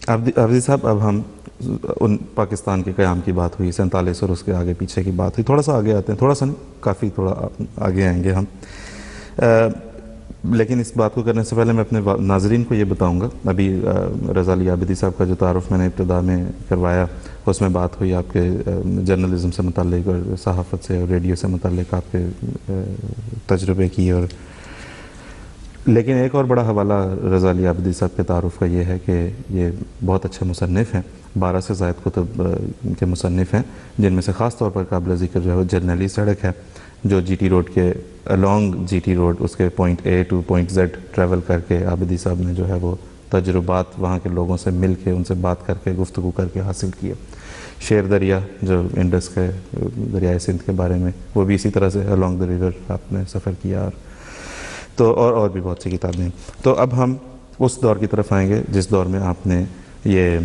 عابدی صاحب، اب ہم ان پاکستان کے قیام کی بات ہوئی 47 اور اس کے آگے پیچھے کی بات ہوئی، تھوڑا سا آگے آتے ہیں، تھوڑا سا نہیں کافی تھوڑا آگے آئیں گے ہم، لیکن اس بات کو کرنے سے پہلے میں اپنے ناظرین کو یہ بتاؤں گا، ابھی رضا علی عابدی صاحب کا جو تعارف میں نے ابتدا میں کروایا اس میں بات ہوئی آپ کے جرنلزم سے متعلق اور صحافت سے اور ریڈیو سے متعلق آپ کے تجربے کی، اور لیکن ایک اور بڑا حوالہ رضا علی عابدی صاحب کے تعارف کا یہ ہے کہ یہ بہت اچھے مصنف ہیں، 12 سے زائد کتب کے مصنف ہیں، جن میں سے خاص طور پر قابل ذکر جو ہے وہ جرنیلی سڑک ہے، جو جی ٹی روڈ کے الانگ جی ٹی روڈ اس کے point A to point Z travel کر کے عابدی صاحب نے جو ہے وہ تجربات وہاں کے لوگوں سے مل کے ان سے بات کر کے گفتگو کر کے حاصل کیے۔ شیر دریا جو انڈس کے دریائے سندھ کے بارے میں، وہ بھی اسی طرح سے الانگ دا ریور آپ نے سفر کیا، اور بھی بہت سی کتابیں ہیں۔ تو اب ہم اس دور کی طرف آئیں گے جس دور میں آپ نے یہ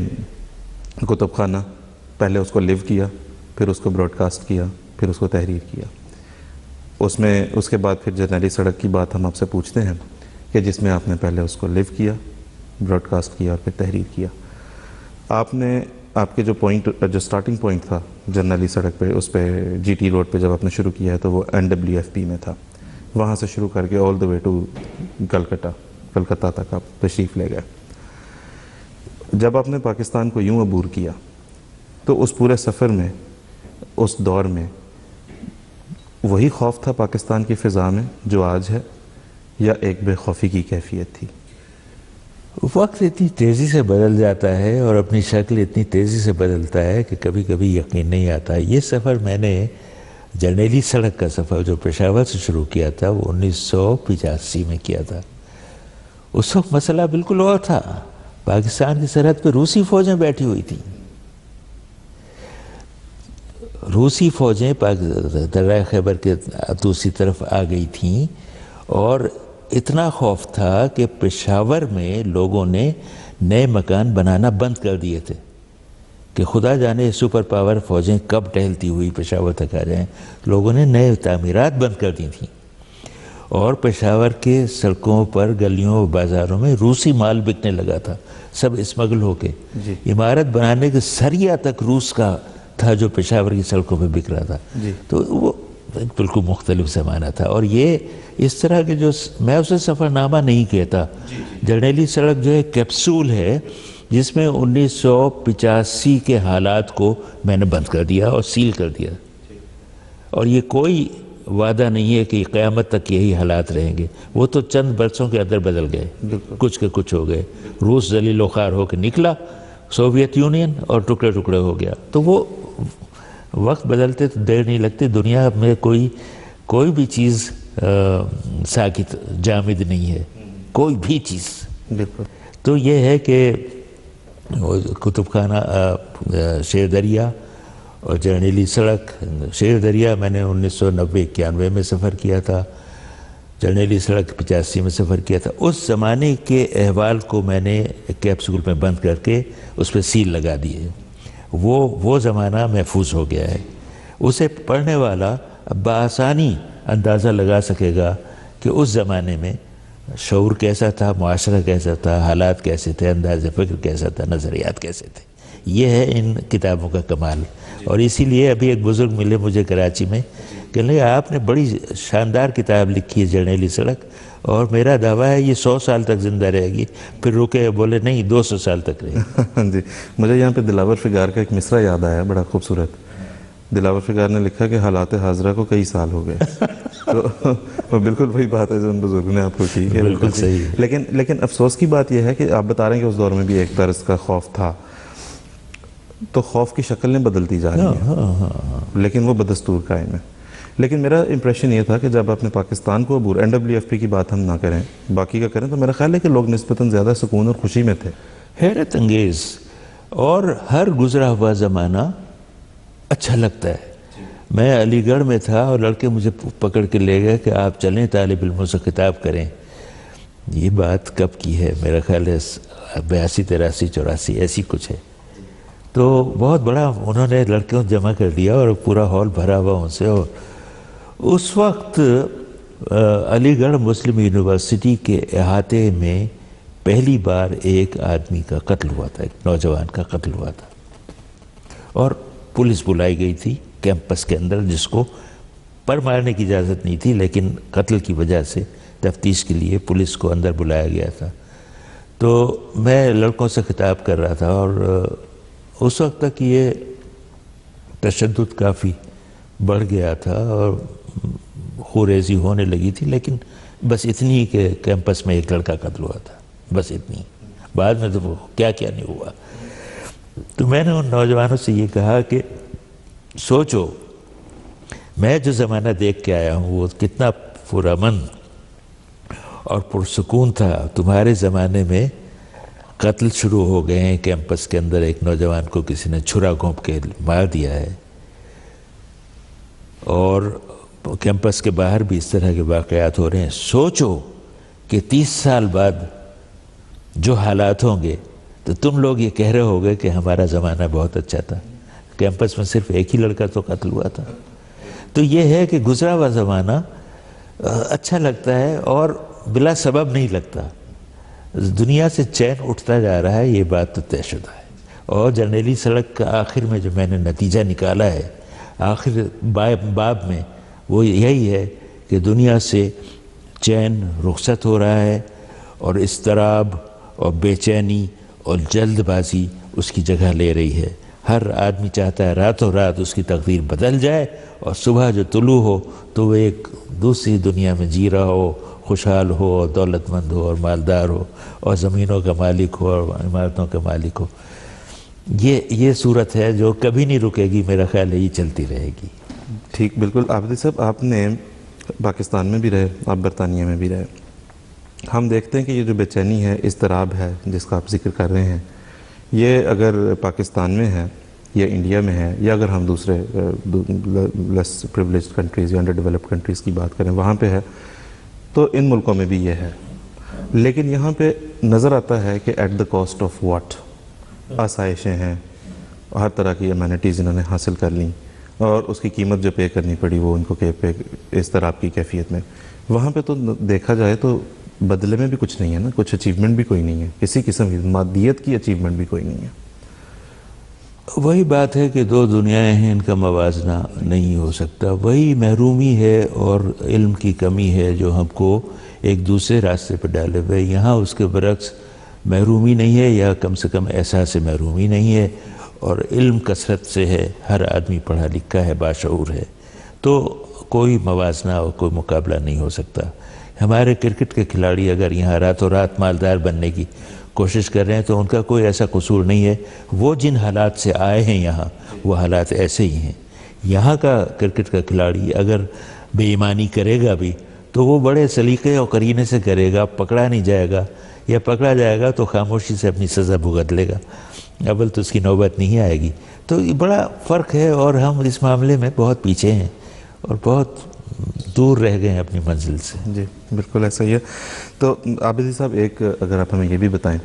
کتب خانہ پہلے اس کو لیو کیا، پھر اس کو براڈ کاسٹ کیا، پھر اس کو تحریر کیا، اس کے بعد پھر جرنیلی سڑک کی بات ہم آپ سے پوچھتے ہیں کہ جس میں آپ نے پہلے اس کو لیو کیا، براڈ کاسٹ کیا اور پھر تحریر کیا۔ آپ کے جو سٹارٹنگ پوائنٹ تھا جرنیلی سڑک پہ، اس پہ جی ٹی روڈ پہ جب آپ نے شروع کیا ہے تو وہ NWFP میں تھا، وہاں سے شروع کر کے آل دا وے ٹو کلکتہ تک آپ تشریف لے گئے۔ جب آپ نے پاکستان کو یوں عبور کیا تو اس پورے سفر میں، اس دور میں وہی خوف تھا پاکستان کی فضا میں جو آج ہے، یا ایک بے خوفی کی کیفیت تھی؟ وقت اتنی تیزی سے بدل جاتا ہے اور اپنی شکل اتنی تیزی سے بدلتا ہے کہ کبھی کبھی یقین نہیں آتا۔ یہ سفر میں نے جرنیلی سڑک کا سفر جو پشاور سے شروع کیا تھا وہ 1985 میں کیا تھا۔ اس وقت مسئلہ بالکل اور تھا، پاکستان کی سرحد پہ روسی فوجیں بیٹھی ہوئی تھیں، روسی فوجیں دریائے خیبر کے دوسری طرف آ گئی تھیں، اور اتنا خوف تھا کہ پشاور میں لوگوں نے نئے مکان بنانا بند کر دیے تھے کہ خدا جانے سپر پاور فوجیں کب ٹہلتی ہوئی پشاور تک آ جائیں۔ لوگوں نے نئے تعمیرات بند کر دی تھیں، اور پشاور کے سڑکوں پر گلیوں بازاروں میں روسی مال بکنے لگا تھا، سب اسمگل ہو کے۔ عمارت بنانے کے سریا تک روس کا تھا جو پشاور کی سڑکوں پہ بک رہا تھا۔ تو وہ بالکل مختلف زمانہ تھا، اور یہ اس طرح کے جو میں اسے سفر نامہ نہیں کہتا، جرنیلی سڑک جو ہے کیپسول ہے جس میں 1985 کے حالات کو میں نے بند کر دیا اور سیل کر دیا، اور یہ کوئی وعدہ نہیں ہے کہ قیامت تک یہی حالات رہیں گے، وہ تو چند برسوں کے اندر بدل گئے، کچھ کے کچھ ہو گئے۔ روس ذلیل و خوار ہو کے نکلا، سوویت یونین اور ٹکڑے ٹکڑے ہو گیا۔ تو وہ وقت بدلتے تو دیر نہیں لگتی، دنیا میں کوئی بھی چیز ساکت جامد نہیں ہے، کوئی بھی چیز۔ تو یہ ہے کہ کتب خانہ شیر دریا اور جرنیلی سڑک، شیر دریا میں نے 1990-91 میں سفر کیا تھا، جرنیلی سڑک 85 میں سفر کیا تھا۔ اس زمانے کے احوال کو میں نے کیپسول میں بند کر کے اس پہ سیل لگا دیے، وہ زمانہ محفوظ ہو گیا ہے۔ اسے پڑھنے والا بآسانی اندازہ لگا سکے گا کہ اس زمانے میں شعور کیسا تھا، معاشرہ کیسا تھا، حالات کیسے تھے، انداز فکر کیسا تھا، نظریات کیسے تھے۔ یہ ہے ان کتابوں کا کمال، اور اسی لیے ابھی ایک بزرگ ملے مجھے کراچی میں، کہنے لگے آپ نے بڑی شاندار کتاب لکھی ہے جرنیلی سڑک، اور میرا دعویٰ ہے یہ 100 سال تک زندہ رہے گی۔ پھر رکے، بولے نہیں 200 سال تک رہے گی۔ جی، مجھے یہاں پہ دلاور فگار کا ایک مصرع یاد آیا، بڑا خوبصورت۔ دلاور فگار نے لکھا کہ حالات حاضرہ کو کئی سال ہو گئے، تو بالکل وہی بات ہے جو ان بزرگوں نے آپ کو کی۔ بالکل صحیح۔ لیکن افسوس کی بات یہ ہے کہ آپ بتا رہے ہیں کہ اس دور میں بھی ایک طرز کا خوف تھا، تو خوف کی شکلیں بدلتی جا رہی ہیں، لیکن وہ بدستور قائم ہے۔ لیکن میرا امپریشن یہ تھا کہ جب آپ نے پاکستان کو عبور، NWFP کی بات ہم نہ کریں، باقی کا کریں، تو میرا خیال ہے کہ لوگ نسبتاً زیادہ سکون اور خوشی میں تھے۔ حیرت انگیز، اور ہر گزرا ہوا زمانہ اچھا لگتا ہے۔ میں علی گڑھ میں تھا اور لڑکے مجھے پکڑ کے لے گئے کہ آپ چلیں طالب علموں سے خطاب کریں۔ یہ بات کب کی ہے؟ میرا خیال ہے 82 83 84 ایسی کچھ ہے۔ تو بہت بڑا انہوں نے لڑکیوں جمع کر دیا اور پورا ہال بھرا ہوا ان سے، اور اس وقت علی گڑھ مسلم یونیورسٹی کے احاطے میں پہلی بار ایک آدمی کا قتل ہوا تھا، ایک نوجوان کا قتل ہوا تھا، اور پولیس بلائی گئی تھی کیمپس کے اندر، جس کو پر مارنے کی اجازت نہیں تھی، لیکن قتل کی وجہ سے تفتیش کے لیے پولیس کو اندر بلایا گیا تھا۔ تو میں لڑکوں سے خطاب کر رہا تھا، اور اس وقت تک یہ تشدد کافی بڑھ گیا تھا اور خوریزی ہونے لگی تھی، لیکن بس اتنی کہ کیمپس میں ایک لڑکا قتل ہوا تھا، بس اتنی، بعد میں تو کیا کیا نہیں ہوا۔ تو میں نے ان نوجوانوں سے یہ کہا کہ سوچو، میں جو زمانہ دیکھ کے آیا ہوں وہ کتنا پرامن اور پرسکون تھا، تمہارے زمانے میں قتل شروع ہو گئے ہیں، کیمپس کے اندر ایک نوجوان کو کسی نے چھرا گھونپ کے مار دیا ہے، اور کیمپس کے باہر بھی اس طرح کے واقعات ہو رہے ہیں۔ سوچو کہ 30 سال بعد جو حالات ہوں گے تو تم لوگ یہ کہہ رہے ہوگے کہ ہمارا زمانہ بہت اچھا تھا، کیمپس میں صرف ایک ہی لڑکا تو قتل ہوا تھا۔ تو یہ ہے کہ گزرا ہوا زمانہ اچھا لگتا ہے اور بلا سبب نہیں لگتا، دنیا سے چین اٹھتا جا رہا ہے، یہ بات تو طے شدہ ہے۔ اور جرنیلی سڑک کا آخر میں جو میں نے نتیجہ نکالا ہے آخر باب میں، وہ یہی ہے کہ دنیا سے چین رخصت ہو رہا ہے، اور اضطراب اور بے چینی اور جلد بازی اس کی جگہ لے رہی ہے۔ ہر آدمی چاہتا ہے راتوں رات اس کی تقدیر بدل جائے، اور صبح جو طلوع ہو تو وہ ایک دوسری دنیا میں جی رہا ہو، خوشحال ہو اور دولت مند ہو اور مالدار ہو اور زمینوں کا مالک ہو اور عمارتوں کا مالک ہو۔ یہ صورت ہے جو کبھی نہیں رکے گی، میرا خیال ہے یہ چلتی رہے گی۔ ٹھیک، بالکل عابدی صاحب، آپ نے پاکستان میں بھی رہے، آپ برطانیہ میں بھی رہے، ہم دیکھتے ہیں کہ یہ جو بے چینی ہے، اضطراب ہے جس کا آپ ذکر کر رہے ہیں، یہ اگر پاکستان میں ہے یا انڈیا میں ہے، یا اگر ہم دوسرے لیس پریولیجڈ کنٹریز یا انڈر ڈیولپڈ کنٹریز کی بات کریں وہاں پہ ہے، تو ان ملکوں میں بھی یہ ہے، لیکن یہاں پہ نظر آتا ہے کہ at the cost of what, آسائشیں ہیں، ہر طرح کی امینٹیز انہوں نے حاصل کر لیں، اور اس کی قیمت جو پے کرنی پڑی وہ ان کو اضطراب کی کیفیت میں۔ وہاں پہ تو دیکھا جائے تو بدلے میں بھی کچھ نہیں ہے نا، کچھ اچیومنٹ بھی کوئی نہیں ہے، کسی قسم کی مادیت کی اچیومنٹ بھی کوئی نہیں ہے۔ وہی بات ہے کہ دو دنیایں ہیں، ان کا موازنہ نہیں ہو سکتا، وہی محرومی ہے اور علم کی کمی ہے جو ہم کو ایک دوسرے راستے پہ ڈالے ہوئے۔ یہاں اس کے برعکس محرومی نہیں ہے، یا کم سے کم احساس محرومی نہیں ہے، اور علم کثرت سے ہے، ہر آدمی پڑھا لکھا ہے، باشعور ہے، تو کوئی موازنہ اور کوئی مقابلہ نہیں ہو سکتا۔ ہمارے کرکٹ کے کھلاڑی اگر یہاں راتوں رات مالدار بننے کی کوشش کر رہے ہیں تو ان کا کوئی ایسا قصور نہیں ہے، وہ جن حالات سے آئے ہیں یہاں وہ حالات ایسے ہی ہیں۔ یہاں کا کرکٹ کا کھلاڑی اگر بے ایمانی کرے گا بھی تو وہ بڑے سلیقے اور قرینے سے کرے گا، پکڑا نہیں جائے گا، یا پکڑا جائے گا تو خاموشی سے اپنی سزا بھگت لے گا، اول تو اس کی نوبت نہیں آئے گی۔ تو یہ بڑا فرق ہے، اور ہم اس معاملے میں بہت پیچھے ہیں اور بہت دور رہ گئے ہیں اپنی منزل سے۔ جی بالکل ایسا ہی ہے۔ تو عابدی صاحب، ایک اگر آپ ہمیں یہ بھی بتائیں،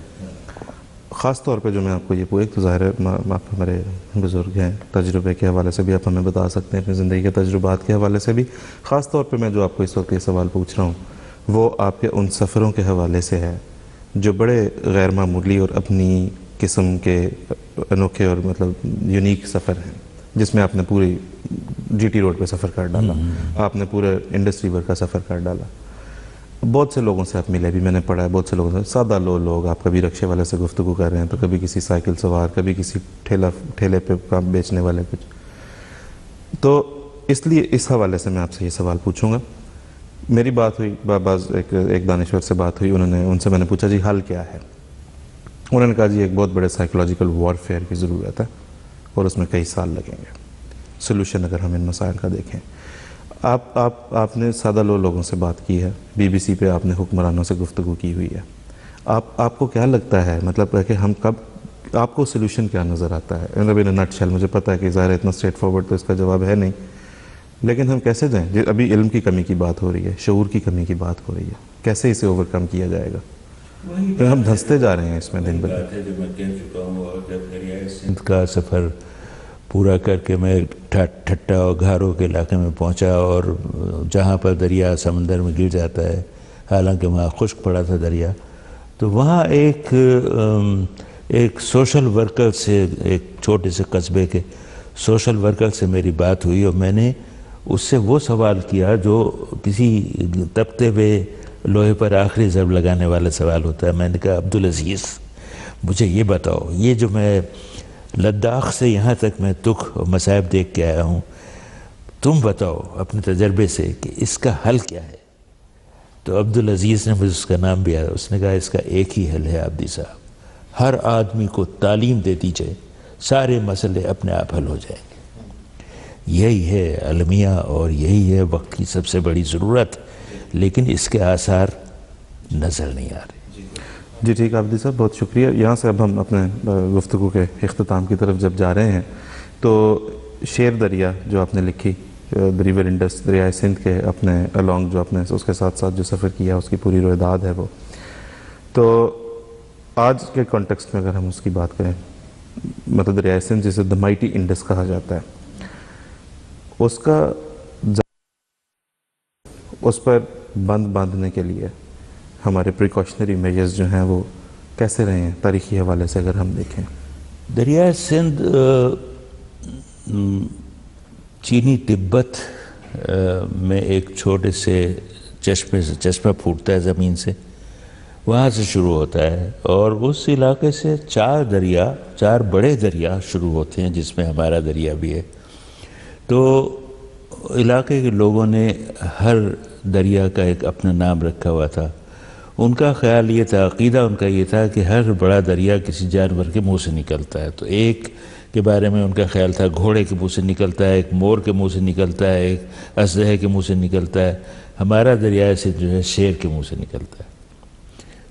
خاص طور پہ جو میں آپ کو یہ ایک تو ظاہر ہے آپ ہمارے بزرگ ہیں، تجربے کے حوالے سے بھی آپ ہمیں بتا سکتے ہیں، اپنی زندگی کے تجربات کے حوالے سے بھی، خاص طور پہ میں جو آپ کو اس وقت یہ سوال پوچھ رہا ہوں وہ آپ کے ان سفروں کے حوالے سے ہے جو بڑے غیر معمولی اور اپنی قسم کے انوکھے اور مطلب یونیک سفر ہیں، جس میں آپ نے پوری جی ٹی روڈ پہ سفر کر ڈالا، آپ نے پورے انڈسٹری ورک کا سفر کر ڈالا، بہت سے لوگوں سے آپ ملے بھی، میں نے پڑھا ہے بہت سے لوگوں سے، سادہ لوگ، آپ کبھی رکشے والے سے گفتگو کر رہے ہیں تو کبھی کسی سائیکل سوار، کبھی کسی ٹھیلے پہ کام بیچنے والے کچھ۔ تو اس لیے اس حوالے سے میں آپ سے یہ سوال پوچھوں گا۔ میری بات ہوئی ایک دانشور سے بات ہوئی، ان سے میں نے پوچھا جی حل کیا ہے؟ انہوں نے کہا جی ایک بہت بڑے سائیکولوجیکل وارفیئر کی ضرورت ہے، اور اس میں کئی سال لگیں گے سلوشن اگر ہم ان مسائل کا دیکھیں۔ آپ نے سادہ لوگوں سے بات کی ہے، بی بی سی پہ آپ نے حکمرانوں سے گفتگو کی ہوئی ہے، آپ کو کیا لگتا ہے مطلب کہ ہم کب، آپ کو سلوشن کیا نظر آتا ہے؟ ان نٹ شیل مجھے پتہ ہے کہ ظاہر اتنا اسٹریٹ فارورڈ تو اس کا جواب ہے نہیں، لیکن ہم کیسے جائیں؟ ابھی علم کی کمی کی بات ہو رہی ہے، شعور کی کمی کی بات ہو رہی ہے، کیسے اسے اوور کم کیا جائے گا؟ ہم دھنستے جا رہے ہیں اس میں دن بہ دن۔ جو میں کہہ چکا ہوں، اور جب دریائے سندھ کا سفر پورا کر کے میں ٹھٹا اور گھاروں کے علاقے میں پہنچا، اور جہاں پر دریا سمندر میں گر جاتا ہے، حالانکہ وہاں خشک پڑا تھا دریا، تو وہاں ایک سوشل ورکر سے، ایک چھوٹے سے قصبے کے سوشل ورکر سے میری بات ہوئی، اور میں نے اس سے وہ سوال کیا جو کسی تپتے ہوئے لوہے پر آخری ضرب لگانے والا سوال ہوتا ہے. میں نے کہا عبدالعزیز مجھے یہ بتاؤ، یہ جو میں لداخ سے یہاں تک میں دکھ اور مصائب دیکھ کے آیا ہوں، تم بتاؤ اپنے تجربے سے کہ اس کا حل کیا ہے؟ تو عبدالعزیز نے مجھے اس کا نام بھی آیا. اس نے کہا اس کا ایک ہی حل ہے عابدی صاحب، ہر آدمی کو تعلیم دے دیجئے، سارے مسئلے اپنے آپ حل ہو جائیں گے. یہی ہے المیہ اور یہی ہے وقت کی سب سے بڑی ضرورت، لیکن اس کے آثار نظر نہیں آ رہے. جی ٹھیک عابدی صاحب، بہت شکریہ. یہاں سے اب ہم اپنے گفتگو کے اختتام کی طرف جب جا رہے ہیں تو شیر دریا جو آپ نے لکھی، ریور انڈس، دریائے سندھ کے اپنے الانگ جو آپ نے اس کے ساتھ ساتھ جو سفر کیا اس کی پوری رویداد ہے وہ، تو آج کے کانٹیکسٹ میں اگر ہم اس کی بات کریں، مطلب دریائے سندھ جسے دا مائٹی انڈس کہا جاتا ہے، اس کا اس پر بند باندھنے کے لیے ہمارے پریکاشنری میجرز جو ہیں وہ کیسے رہے ہیں تاریخی حوالے سے اگر ہم دیکھیں؟ دریائے سندھ چینی تبت میں ایک چھوٹے سے چشمے سے چشمہ پھوٹتا ہے زمین سے، وہاں سے شروع ہوتا ہے، اور اس علاقے سے چار بڑے دریا شروع ہوتے ہیں جس میں ہمارا دریا بھی ہے. تو علاقے کے لوگوں نے ہر دریا کا ایک اپنا نام رکھا ہوا تھا. ان کا خیال یہ تھا، عقیدہ ان کا یہ تھا کہ ہر بڑا دریا کسی جانور کے منہ سے نکلتا ہے. تو ایک کے بارے میں ان کا خیال تھا گھوڑے کے منہ سے نکلتا ہے، ایک مور کے منہ سے نکلتا ہے، ایک اژدہے کے منہ سے نکلتا ہے. ہمارا دریائے سندھ جو ہے شیر کے منہ سے نکلتا ہے.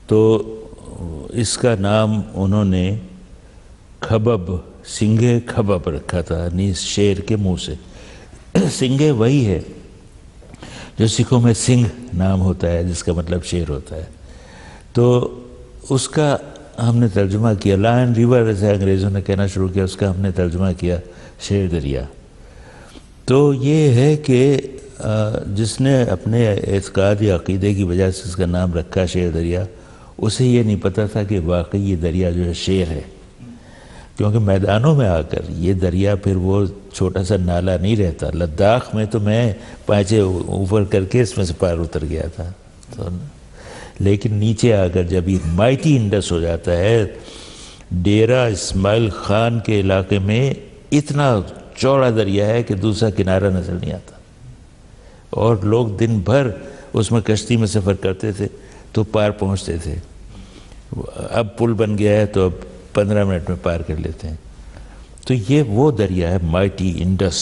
تو اس کا نام انہوں نے کھبب، سنگھے کھبب رکھا تھا، یعنی شیر کے منہ سے. سنگھے وہی ہے جو سکھوں میں سنگھ نام ہوتا ہے جس کا مطلب شیر ہوتا ہے. تو اس کا ہم نے ترجمہ کیا، لائن ریور ایسے انگریزوں نے کہنا شروع کیا، اس کا ہم نے ترجمہ کیا شیر دریا. تو یہ ہے کہ جس نے اپنے اعتقاد یا عقیدے کی وجہ سے اس کا نام رکھا شیر دریا، اسے یہ نہیں پتہ تھا کہ واقعی یہ دریا جو ہے شیر ہے، کیونکہ میدانوں میں آ کر یہ دریا پھر وہ چھوٹا سا نالا نہیں رہتا. لداخ میں تو میں پانچے اوپر کر کے اس میں سے پار اتر گیا تھا، لیکن نیچے آ کر جب یہ مائٹی انڈس ہو جاتا ہے، ڈیرہ اسماعیل خان کے علاقے میں اتنا چوڑا دریا ہے کہ دوسرا کنارہ نظر نہیں آتا، اور لوگ دن بھر اس میں کشتی میں سفر کرتے تھے تو پار پہنچتے تھے. اب پل بن گیا ہے تو اب 15 منٹ میں پار کر لیتے ہیں. تو یہ وہ دریا ہے مائٹی انڈس.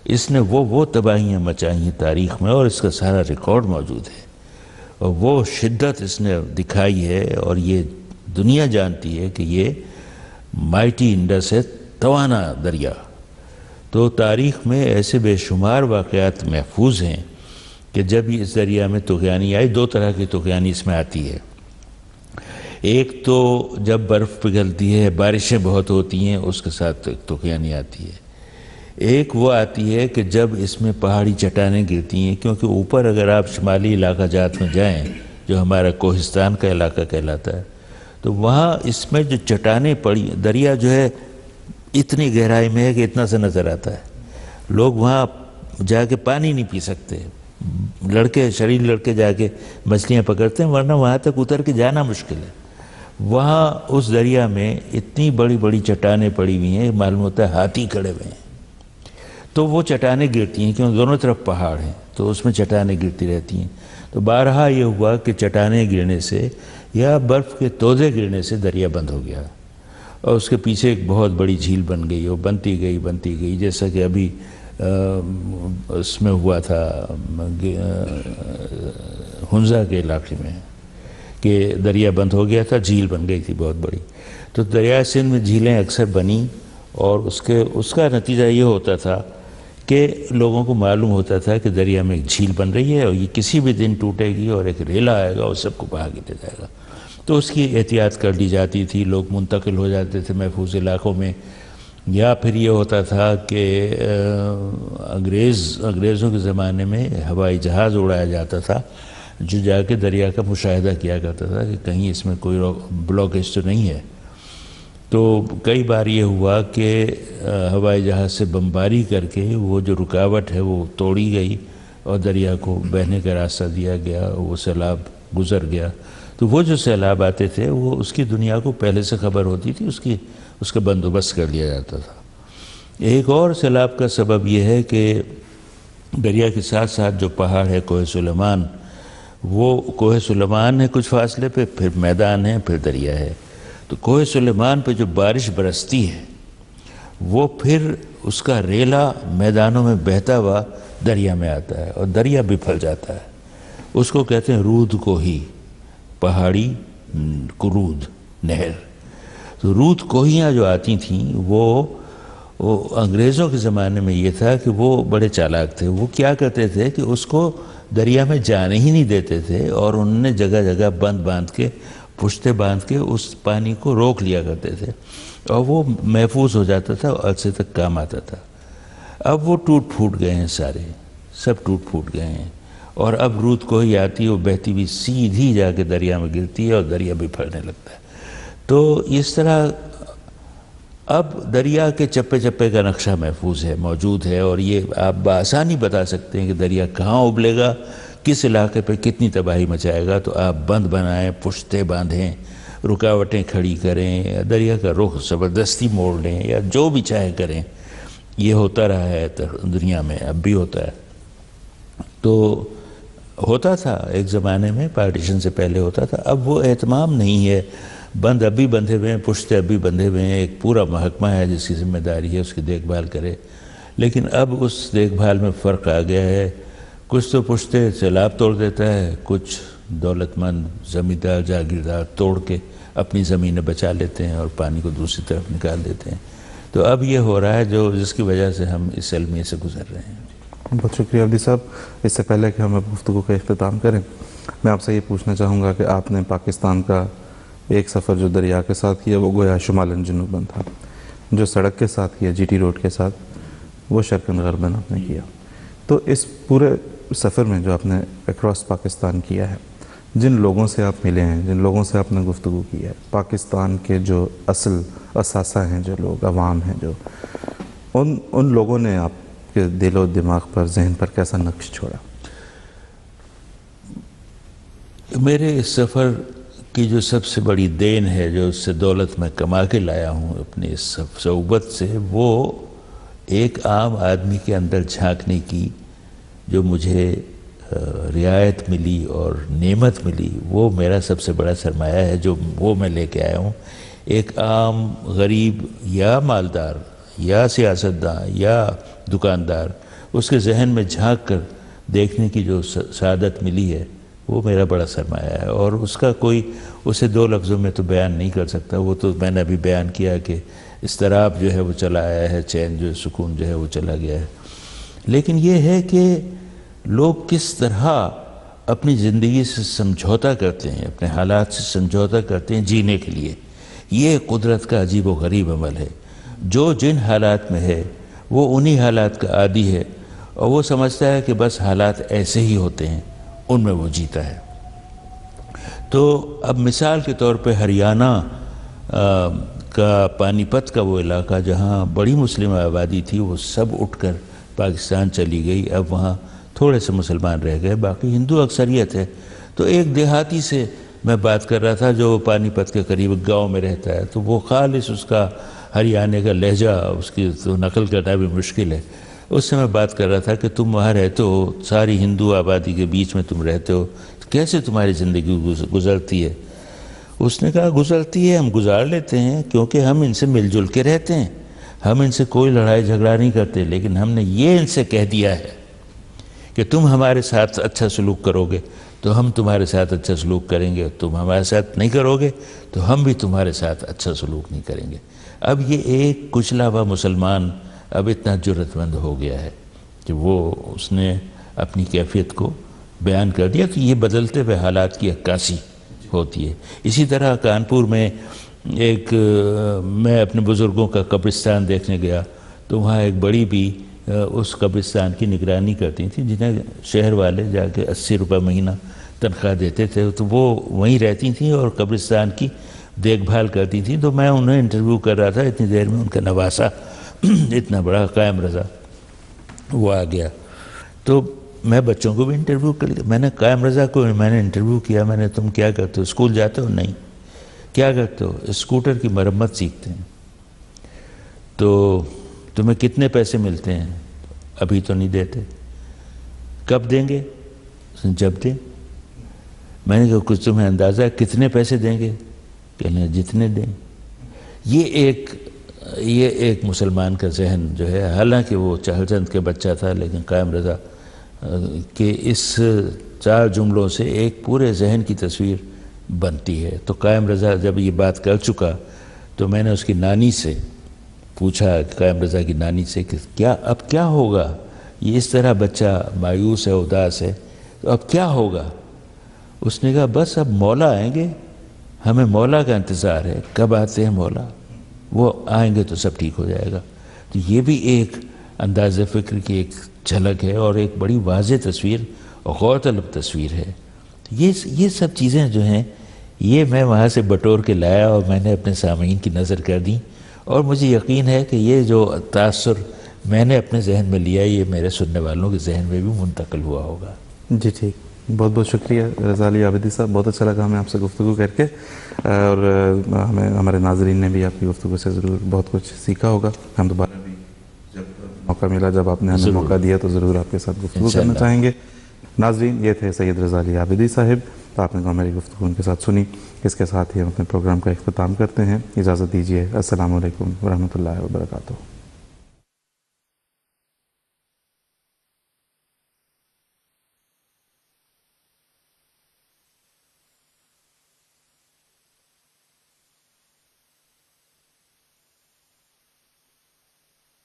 اس نے وہ تباہیاں مچائی ہیں تاریخ میں، اور اس کا سارا ریکارڈ موجود ہے، اور وہ شدت اس نے دکھائی ہے، اور یہ دنیا جانتی ہے کہ یہ مائٹی انڈس ہے، توانا دریا. تو تاریخ میں ایسے بے شمار واقعات محفوظ ہیں کہ جب اس دریا میں طغیانی آئی، دو طرح کی طغیانی اس میں آتی ہے. ایک تو جب برف پگھلتی ہے، بارشیں بہت ہوتی ہیں، اس کے ساتھ طغیانی آتی ہے. ایک وہ آتی ہے کہ جب اس میں پہاڑی چٹانیں گرتی ہیں، کیونکہ اوپر اگر آپ شمالی علاقہ جات میں جائیں جو ہمارا کوہستان کا علاقہ کہلاتا ہے، تو وہاں اس میں جو چٹانیں پڑی، دریا جو ہے اتنی گہرائی میں ہے کہ اتنا سا نظر آتا ہے. لوگ وہاں جا کے پانی نہیں پی سکتے، شریر لڑکے جا کے مچھلیاں پکڑتے ہیں، ورنہ وہاں تک اتر کے جانا مشکل ہے. وہاں اس دریا میں اتنی بڑی بڑی چٹانیں پڑی ہوئی ہیں، معلوم ہوتا ہے ہاتھی کھڑے ہوئے ہیں. تو وہ چٹانیں گرتی ہیں کیونکہ دونوں طرف پہاڑ ہیں، تو اس میں چٹانیں گرتی رہتی ہیں. تو بارہا یہ ہوا کہ چٹانیں گرنے سے یا برف کے تودے گرنے سے دریا بند ہو گیا، اور اس کے پیچھے ایک بہت بڑی جھیل بن گئی، اور بنتی گئی جیسا کہ ابھی اس میں ہوا تھا ہنزا کے علاقے میں کہ دریا بند ہو گیا تھا، جھیل بن گئی تھی بہت بڑی. تو دریائے سندھ میں جھیلیں اکثر بنیں، اور اس کا نتیجہ یہ ہوتا تھا کہ لوگوں کو معلوم ہوتا تھا کہ دریا میں ایک جھیل بن رہی ہے، اور یہ کسی بھی دن ٹوٹے گی، اور ایک ریلا آئے گا اور سب کو بہا کے لے جائے گا. تو اس کی احتیاط کر لی جاتی تھی، لوگ منتقل ہو جاتے تھے محفوظ علاقوں میں. یا پھر یہ ہوتا تھا کہ انگریزوں کے زمانے میں ہوائی جہاز اڑایا جاتا تھا جو جا کے دریا کا مشاہدہ کیا کرتا تھا کہ کہیں اس میں کوئی بلاکیج تو نہیں ہے۔ تو کئی بار یہ ہوا کہ ہوائی جہاز سے بمباری کر کے وہ جو رکاوٹ ہے وہ توڑی گئی اور دریا کو بہنے کا راستہ دیا گیا، وہ سیلاب گزر گیا۔ تو وہ جو سیلاب آتے تھے وہ اس کی دنیا کو پہلے سے خبر ہوتی تھی، اس کا بندوبست کر لیا جاتا تھا۔ ایک اور سیلاب کا سبب یہ ہے کہ دریا کے ساتھ ساتھ جو پہاڑ ہے کوہ سلیمان، وہ کوہ سلیمان ہے کچھ فاصلے پہ، پھر میدان ہے، پھر دریا ہے۔ تو کوہ سلیمان پہ جو بارش برستی ہے وہ پھر اس کا ریلا میدانوں میں بہتا ہوا دریا میں آتا ہے اور دریا بپھل جاتا ہے۔ اس کو کہتے ہیں رود کوہی، پہاڑی کرود نہر۔ تو رود کوہیاں جو آتی تھیں وہ انگریزوں کے زمانے میں یہ تھا کہ وہ بڑے چالاک تھے۔ وہ کیا کرتے تھے کہ اس کو دریا میں جانے ہی نہیں دیتے تھے اور انہوں نے جگہ جگہ باندھ کے پشتے باندھ کے اس پانی کو روک لیا کرتے تھے اور وہ محفوظ ہو جاتا تھا اور عرصے تک کام آتا تھا۔ اب وہ ٹوٹ پھوٹ گئے ہیں، سارے سب ٹوٹ پھوٹ گئے ہیں، اور اب رود کوہی آتی ہے، وہ بہتی ہوئی سیدھی جا کے دریا میں گرتی ہے اور دریا بھی پھیلنے لگتا ہے۔ تو اس طرح اب دریا کے چپے چپے کا نقشہ محفوظ ہے، موجود ہے، اور یہ آپ بآسانی بتا سکتے ہیں کہ دریا کہاں ابلے گا، کس علاقے پہ کتنی تباہی مچائے گا۔ تو آپ بند بنائیں، پشتے باندھیں، رکاوٹیں کھڑی کریں، دریا کا رخ زبردستی موڑ لیں، یا جو بھی چاہے کریں۔ یہ ہوتا رہا ہے دنیا میں، اب بھی ہوتا ہے۔ تو ہوتا تھا ایک زمانے میں، پارٹیشن سے پہلے ہوتا تھا، اب وہ اہتمام نہیں ہے۔ بند ابھی بندھے ہوئے ہیں، پشتے ابھی بندھے ہوئے ہیں، ایک پورا محکمہ ہے جس کی ذمہ داری ہے اس کی دیکھ بھال کرے، لیکن اب اس دیکھ بھال میں فرق آ گیا ہے۔ کچھ تو پشتے سیلاب توڑ دیتا ہے، کچھ دولت مند زمیندار جاگیردار توڑ کے اپنی زمینیں بچا لیتے ہیں اور پانی کو دوسری طرف نکال دیتے ہیں۔ تو اب یہ ہو رہا ہے جس کی وجہ سے ہم اس المیے سے گزر رہے ہیں۔ بہت شکریہ عبدی صاحب۔ اس سے پہلے کہ ہم اب گفتگو کا اختتام کریں، میں آپ سے یہ پوچھنا چاہوں گا کہ آپ نے پاکستان کا ایک سفر جو دریا کے ساتھ کیا وہ گویا شمالاً جنوباً تھا، جو سڑک کے ساتھ کیا جی ٹی روڈ کے ساتھ وہ شرقاً غرباً آپ نے کیا۔ تو اس پورے سفر میں جو آپ نے اکراس پاکستان کیا ہے، جن لوگوں سے آپ ملے ہیں، جن لوگوں سے آپ نے گفتگو کی ہے، پاکستان کے جو اصل اثاثہ ہیں، جو لوگ عوام ہیں، جو ان لوگوں نے آپ کے دل و دماغ پر، ذہن پر کیسا نقش چھوڑا؟ میرے اس سفر کی جو سب سے بڑی دین ہے، جو اس سے دولت میں کما کے لایا ہوں اپنی اس صحبت سے، وہ ایک عام آدمی کے اندر جھانکنے کی جو مجھے رعایت ملی اور نعمت ملی، وہ میرا سب سے بڑا سرمایہ ہے، جو وہ میں لے کے آیا ہوں۔ ایک عام غریب یا مالدار یا سیاستداں یا دکاندار، اس کے ذہن میں جھانک کر دیکھنے کی جو سعادت ملی ہے، وہ میرا بڑا سرمایہ ہے، اور اس کا کوئی اسے دو لفظوں میں تو بیان نہیں کر سکتا۔ وہ تو میں نے ابھی بیان کیا کہ اضطراب جو ہے وہ چلا آیا ہے، چین جو سکون جو ہے وہ چلا گیا ہے۔ لیکن یہ ہے کہ لوگ کس طرح اپنی زندگی سے سمجھوتا کرتے ہیں، اپنے حالات سے سمجھوتا کرتے ہیں جینے کے لیے، یہ قدرت کا عجیب و غریب عمل ہے۔ جو جن حالات میں ہے وہ انہی حالات کا عادی ہے، اور وہ سمجھتا ہے کہ بس حالات ایسے ہی ہوتے ہیں، ان میں وہ جیتا ہے۔ تو اب مثال کے طور پہ ہریانہ کا پانی پت کا وہ علاقہ جہاں بڑی مسلم آبادی تھی، وہ سب اٹھ کر پاکستان چلی گئی۔ اب وہاں تھوڑے سے مسلمان رہ گئے، باقی ہندو اکثریت ہے۔ تو ایک دیہاتی سے میں بات کر رہا تھا جو پانی پت کے قریب گاؤں میں رہتا ہے، تو وہ خالص اس کا ہریانے کا لہجہ، اس کی تو نقل کرنا بھی مشکل ہے۔ اس سے میں بات کر رہا تھا کہ تم وہاں رہتے ہو، ساری ہندو آبادی کے بیچ میں تم رہتے ہو، کیسے تمہاری زندگی گزرتی ہے؟ اس نے کہا گزرتی ہے، ہم گزار لیتے ہیں، کیونکہ ہم ان سے مل جل کے رہتے ہیں، ہم ان سے کوئی لڑائی جھگڑا نہیں کرتے، لیکن ہم نے یہ ان سے کہہ دیا ہے کہ تم ہمارے ساتھ اچھا سلوک کرو گے تو ہم تمہارے ساتھ اچھا سلوک کریں گے، تم ہمارے ساتھ نہیں کرو گے تو ہم بھی تمہارے ساتھ اچھا سلوک نہیں کریں گے۔ اب یہ ایک کچلا ہوا مسلمان اب اتنا جرأت مند ہو گیا ہے کہ وہ اس نے اپنی کیفیت کو بیان کر دیا۔ تو یہ بدلتے ہوئے حالات کی عکاسی ہوتی ہے۔ اسی طرح کانپور میں میں اپنے بزرگوں کا قبرستان دیکھنے گیا، تو وہاں ایک بڑی بھی اس قبرستان کی نگرانی کرتی تھیں، جنہیں شہر والے جا کے 80 روپے مہینہ تنخواہ دیتے تھے، تو وہ وہیں رہتی تھیں اور قبرستان کی دیکھ بھال کرتی تھیں. تو میں انہیں انٹرویو کر رہا تھا، اتنی دیر میں ان کا نواسا اتنا بڑا قائم رضا وہ آ گیا. تو میں بچوں کو بھی انٹرویو کر لیا. میں نے قائم رضا کو میں نے انٹرویو کیا، میں نے تم کیا کرتے ہو؟ اسکول جاتے ہو؟ نہیں. کیا کرتے ہو؟ اسکوٹر کی مرمت سیکھتے ہیں. تو تمہیں کتنے پیسے ملتے ہیں؟ ابھی تو نہیں دیتے. کب دیں گے؟ جب دیں. میں نے کہا کچھ تمہیں اندازہ کتنے پیسے دیں گے؟ کہنے جتنے دیں. یہ ایک مسلمان کا ذہن جو ہے، حالانکہ وہ چہل چند کے بچہ تھا، لیکن قائم رضا کہ اس 4 جملوں سے ایک پورے ذہن کی تصویر بنتی ہے. تو قائم رضا جب یہ بات کر چکا تو میں نے اس کی نانی سے پوچھا، قائم رضا کی نانی سے، کہ اب کیا ہوگا؟ یہ اس طرح بچہ مایوس ہے، اداس ہے، تو اب کیا ہوگا؟ اس نے کہا بس اب مولا آئیں گے، ہمیں مولا کا انتظار ہے. کب آتے ہیں مولا؟ وہ آئیں گے تو سب ٹھیک ہو جائے گا. تو یہ بھی ایک انداز فکر کی ایک جھلک ہے اور ایک بڑی واضح تصویر اور غور طلب تصویر ہے. یہ سب چیزیں جو ہیں یہ میں وہاں سے بٹور کے لایا اور میں نے اپنے سامعین کی نظر کر دی، اور مجھے یقین ہے کہ یہ جو تاثر میں نے اپنے ذہن میں لیا یہ میرے سننے والوں کے ذہن میں بھی منتقل ہوا ہوگا. جی ٹھیک، بہت بہت شکریہ رضا علی عابدی صاحب. بہت اچھا لگا ہمیں آپ سے گفتگو کر کے، اور ہمارے ناظرین نے بھی آپ کی گفتگو سے ضرور بہت کچھ سیکھا ہوگا. ہم دوبارہ بھی جب موقع ملا، جب آپ نے ہمیں موقع دیا تو ضرور آپ کے ساتھ گفتگو کرنا چاہیں گے. ناظرین، یہ تھے سید رضا علی عابدی صاحب. تو آپ نے ہماری گفتگو ان کے ساتھ سنی. اس کے ساتھ ہی ہم اپنے پروگرام کا اختتام کرتے ہیں. اجازت دیجیے. السلام علیکم ورحمۃ اللہ وبرکاتہ.